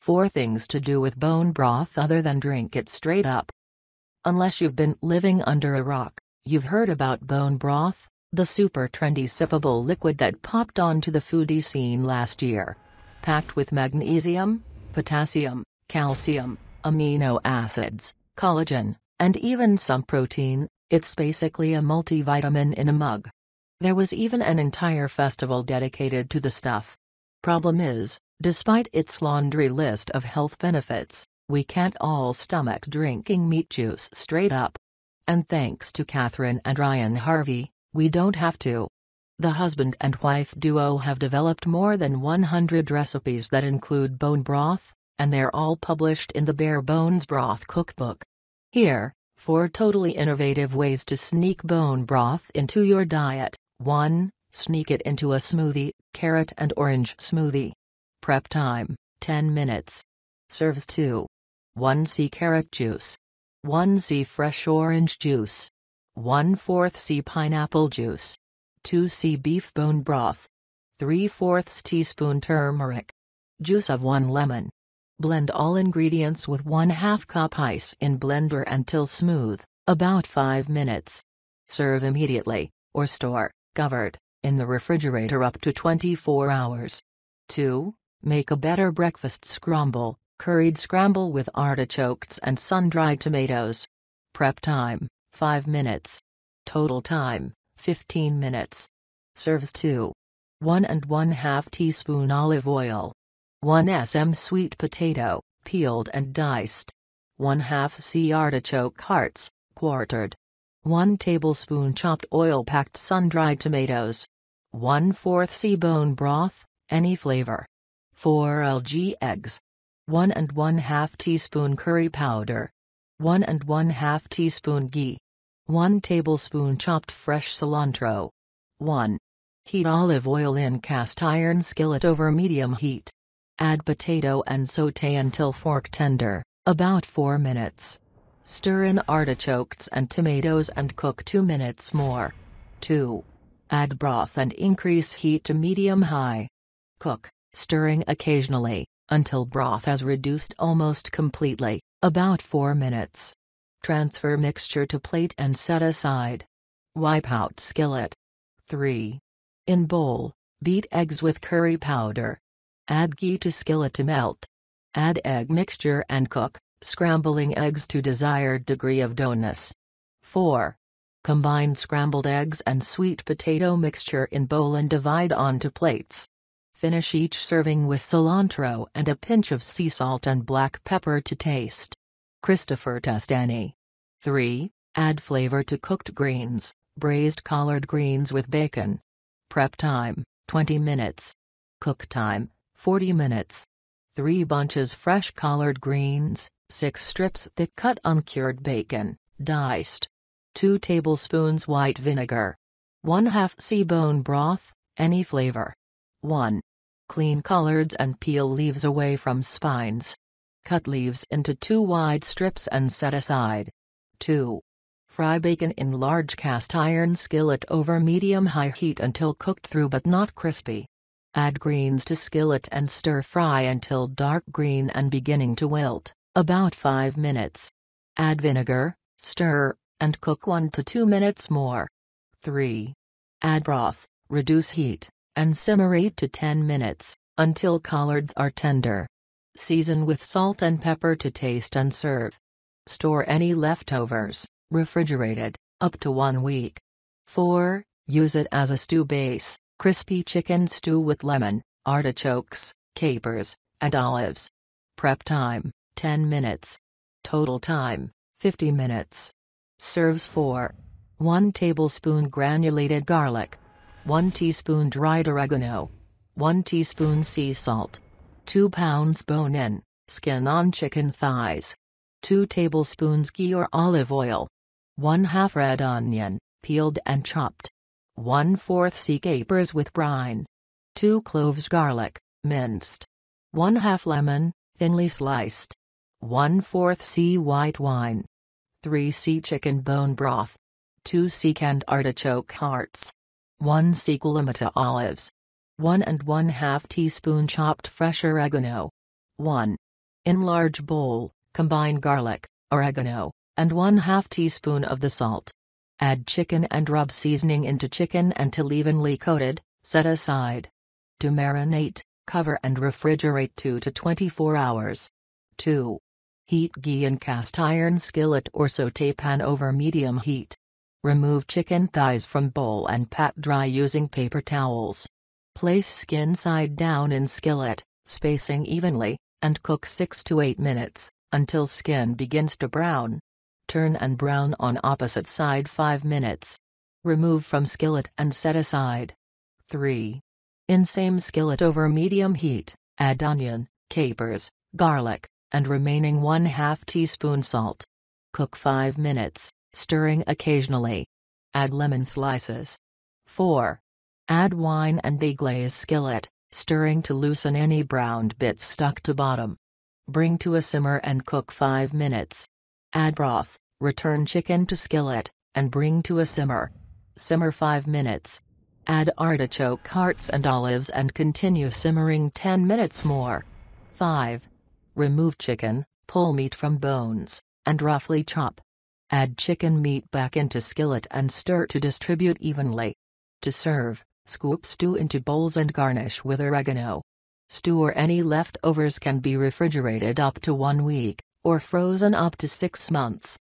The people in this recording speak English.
4 things to do with bone broth other than drink it straight up. Unless you've been living under a rock, you've heard about bone broth, the super trendy sippable liquid that popped onto the foodie scene last year. Packed with magnesium, potassium, calcium, amino acids, collagen, and even some protein, it's basically a multivitamin in a mug. There was even an entire festival dedicated to the stuff. Problem is, despite its laundry list of health benefits, we can't all stomach drinking meat juice straight up. And thanks to Katherine and Ryan Harvey, we don't have to. The husband and wife duo have developed more than 100 recipes that include bone broth, and they're all published in the Bare Bones Broth Cookbook. Here, 4 totally innovative ways to sneak bone broth into your diet. 1. Sneak it into a smoothie, carrot and orange smoothie. Prep time, 10 minutes. Serves 2. 1c carrot juice. 1c fresh orange juice. 1/4c pineapple juice. 2c beef bone broth. 3/4 teaspoon turmeric. Juice of 1 lemon. Blend all ingredients with 1/2 cup ice in blender until smooth, about 5 minutes. Serve immediately, or store, covered, in the refrigerator up to 24 hours. 2. Make a better breakfast scramble, curried scramble with artichokes and sun-dried tomatoes. Prep time, 5 minutes. Total time, 15 minutes. Serves 2. 1 1/2 teaspoon olive oil. 1 sm sweet potato, peeled and diced. 1/2 c artichoke hearts, quartered. 1 tablespoon chopped oil-packed sun-dried tomatoes. 1/4 c bone broth, any flavor. 4 lg eggs. 1 1/2 teaspoon curry powder. 1 1/2 teaspoon ghee. 1 tablespoon chopped fresh cilantro. 1. Heat olive oil in cast iron skillet over medium heat. Add potato and sauté until fork tender, about 4 minutes. Stir in artichokes and tomatoes and cook 2 minutes more. 2. Add broth and increase heat to medium-high. Cook, stirring occasionally, until broth has reduced almost completely, about 4 minutes. Transfer mixture to plate and set aside. Wipe out skillet. 3. In bowl, beat eggs with curry powder. Add ghee to skillet to melt. Add egg mixture and cook, scrambling eggs to desired degree of doughness. 4. Combine scrambled eggs and sweet potato mixture in bowl and divide onto plates. Finish each serving with cilantro and a pinch of sea salt and black pepper to taste. Christopher Testani. 3. Add flavor to cooked greens, braised collard greens with bacon. Prep time, 20 minutes. Cook time, 40 minutes. 3 bunches fresh collard greens, 6 strips thick cut uncured bacon, diced. 2 tablespoons white vinegar. 1/2 c bone broth, any flavor. 1. Clean collards and peel leaves away from spines. Cut leaves into 2 wide strips and set aside. 2. Fry bacon in large cast iron skillet over medium-high heat until cooked through but not crispy. Add greens to skillet and stir fry until dark green and beginning to wilt, about 5 minutes. Add vinegar, stir, and cook 1 to 2 minutes more. 3. Add broth, reduce heat, and simmer 8 to 10 minutes, until collards are tender. Season with salt and pepper to taste and serve. Store any leftovers, refrigerated, up to 1 week. 4. Use it as a stew base, crispy chicken stew with lemon, artichokes, capers, and olives. Prep time, 10 minutes. Total time, 50 minutes. Serves 4. 1 tablespoon granulated garlic. 1 teaspoon dried oregano. 1 teaspoon sea salt. 2 pounds bone-in, skin-on chicken thighs. 2 tablespoons ghee or olive oil. 1/2 red onion, peeled and chopped. 1/4 c capers with brine. 2 cloves garlic, minced. 1/2 lemon, thinly sliced. 1/4 c white wine. 3 c chicken bone broth. 2 c canned artichoke hearts. 1 c Kalamata olives. 1 1/2 teaspoon chopped fresh oregano. 1. In large bowl, combine garlic, oregano, and 1/2 teaspoon of the salt. Add chicken and rub seasoning into chicken until evenly coated, set aside. To marinate, cover and refrigerate 2 to 24 hours. 2. Heat ghee in cast iron skillet or sauté pan over medium heat. Remove chicken thighs from bowl and pat dry using paper towels. Place skin side down in skillet, spacing evenly, and cook 6 to 8 minutes, until skin begins to brown. Turn and brown on opposite side 5 minutes. Remove from skillet and set aside. 3. In same skillet over medium heat, add onion, capers, garlic, and remaining 1/2 teaspoon salt. Cook 5 minutes, stirring occasionally. Add lemon slices. 4. Add wine and deglaze skillet, stirring to loosen any browned bits stuck to bottom. Bring to a simmer and cook 5 minutes. Add broth, return chicken to skillet, and bring to a simmer. Simmer 5 minutes. Add artichoke hearts and olives and continue simmering 10 minutes more. 5. Remove chicken, pull meat from bones, and roughly chop. Add chicken meat back into skillet and stir to distribute evenly. To serve, scoop stew into bowls and garnish with oregano. Stew or any leftovers can be refrigerated up to 1 week, or frozen up to 6 months.